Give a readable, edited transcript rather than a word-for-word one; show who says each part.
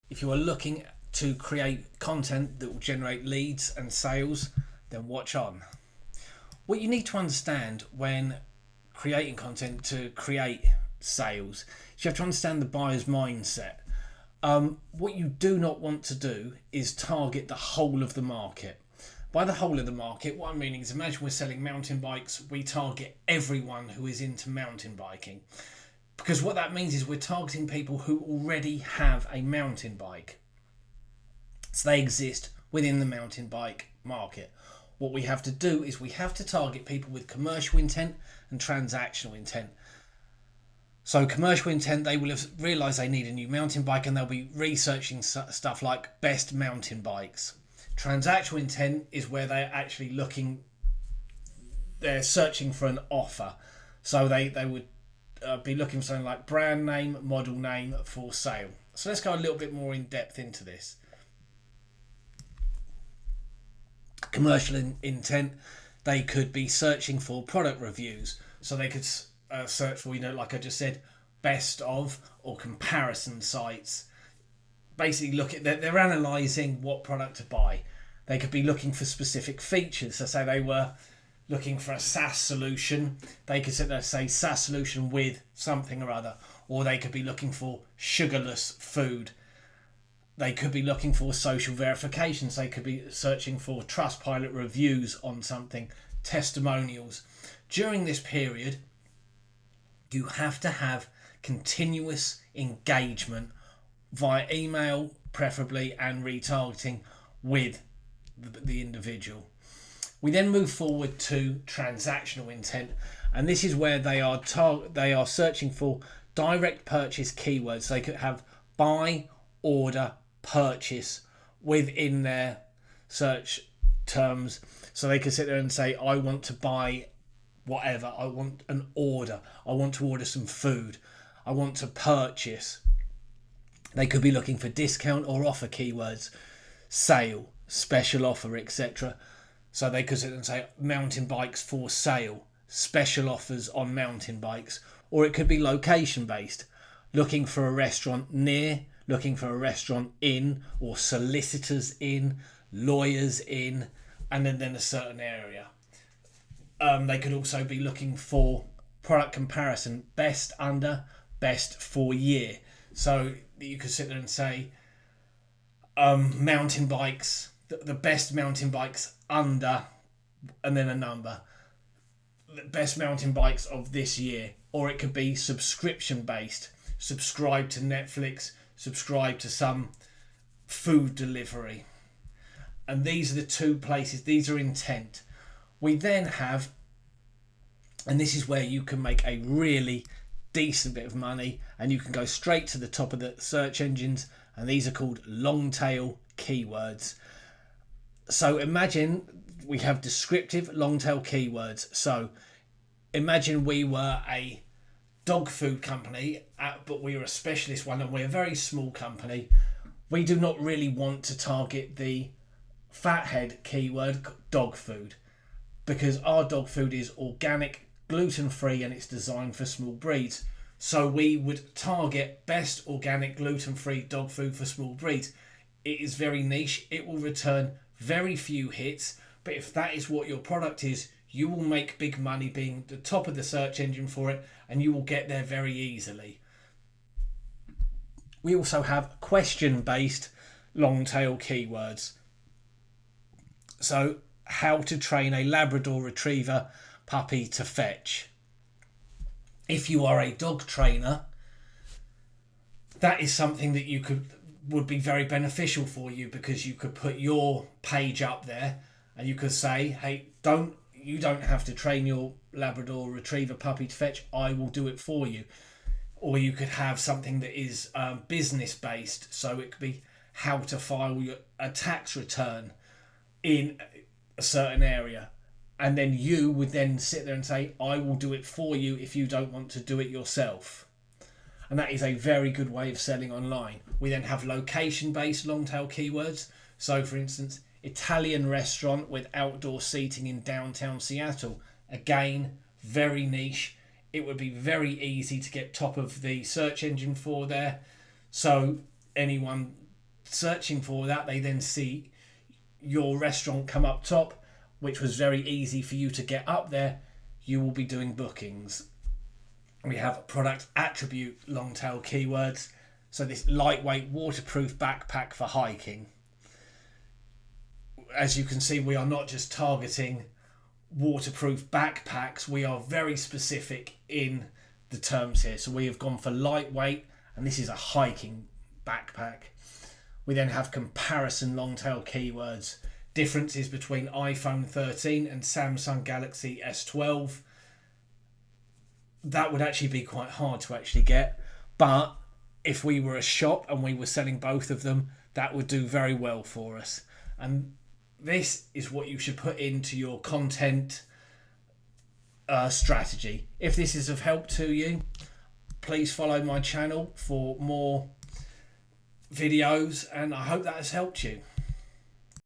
Speaker 1: If you are looking to create content that will generate leads and sales, then watch on. What you need to understand when creating content to create sales is you have to understand the buyer's mindset. What you do not want to do is target the whole of the market. By the whole of the market, what I'm meaning is imagine we're selling mountain bikes, we target everyone who is into mountain biking. Because what that means is we're targeting people who already have a mountain bike. So they exist within the mountain bike market. What we have to do is we have to target people with commercial intent and transactional intent. So commercial intent, they will have realised they need a new mountain bike and they'll be researching stuff like best mountain bikes. Transactional intent is where they're actually they're searching for an offer. So they would be looking for something like brand name, model name for sale. So let's go a little bit more in depth into this. Commercial intent, they could be searching for product reviews. So they could search for, like I just said, best of or comparison sites. Basically, they're analysing what product to buy. They could be looking for specific features. So say they were looking for a SaaS solution, they could sit there and say SaaS solution with something or other. Or they could be looking for sugarless food. They could be looking for social verifications. They could be searching for Trustpilot reviews on something, testimonials. During this period, you have to have continuous engagement via email, preferably, and retargeting with the individual. We then move forward to transactional intent, and this is where they are searching for direct purchase keywords. They could have buy, order, purchase within their search terms. So they could sit there and say, I want to buy whatever, I want an order, I want to order some food, I want to purchase. They could be looking for discount or offer keywords, sale, special offer, etc. So they could sit and say mountain bikes for sale, special offers on mountain bikes. Or it could be location based, looking for a restaurant near, looking for a restaurant in, or solicitors in, lawyers in, and then a certain area. They could also be looking for product comparison, best under, best for year. So you could sit there and say mountain bikes, the best mountain bikes under, and then a number, the best mountain bikes of this year. Or it could be subscription based, subscribe to Netflix, subscribe to some food delivery. And these are the two places, these are intent. We then have, and this is where you can make a really decent bit of money and you can go straight to the top of the search engines, and these are called long tail keywords. So imagine we have descriptive long tail keywords. So imagine we were a dog food company, but we are a specialist one and we're a very small company. We do not really want to target the fathead keyword dog food, because our dog food is organic, gluten-free, and it's designed for small breeds. So we would target best organic, gluten-free dog food for small breeds. It is very niche. It will return very few hits, but if that is what your product is, you will make big money being the top of the search engine for it, and you will get there very easily. We also have question-based long-tail keywords. So, how to train a Labrador Retriever puppy to fetch. If you are a dog trainer, that is something that would be very beneficial for you, because you could put your page up there and you could say, hey, you don't have to train your Labrador Retriever puppy to fetch, I will do it for you. Or you could have something that is business based, so it could be how to file a tax return in a certain area, and then you would then sit there and say, I will do it for you if you don't want to do it yourself. And that is a very good way of selling online. We then have location based long tail keywords. So for instance, Italian restaurant with outdoor seating in downtown Seattle. Again, very niche. It would be very easy to get top of the search engine for there. So anyone searching for that, they then see your restaurant come up top, which was very easy for you to get up there. You will be doing bookings. We have product attribute long tail keywords. So this lightweight waterproof backpack for hiking. As you can see, we are not just targeting waterproof backpacks. We are very specific in the terms here. So we have gone for lightweight, and this is a hiking backpack. We then have comparison long tail keywords. Differences between iPhone 13 and Samsung Galaxy S12. That would actually be quite hard to actually get, but if we were a shop and we were selling both of them, that would do very well for us. And this is what you should put into your content strategy. If this is of help to you, please follow my channel for more videos, and I hope that has helped you.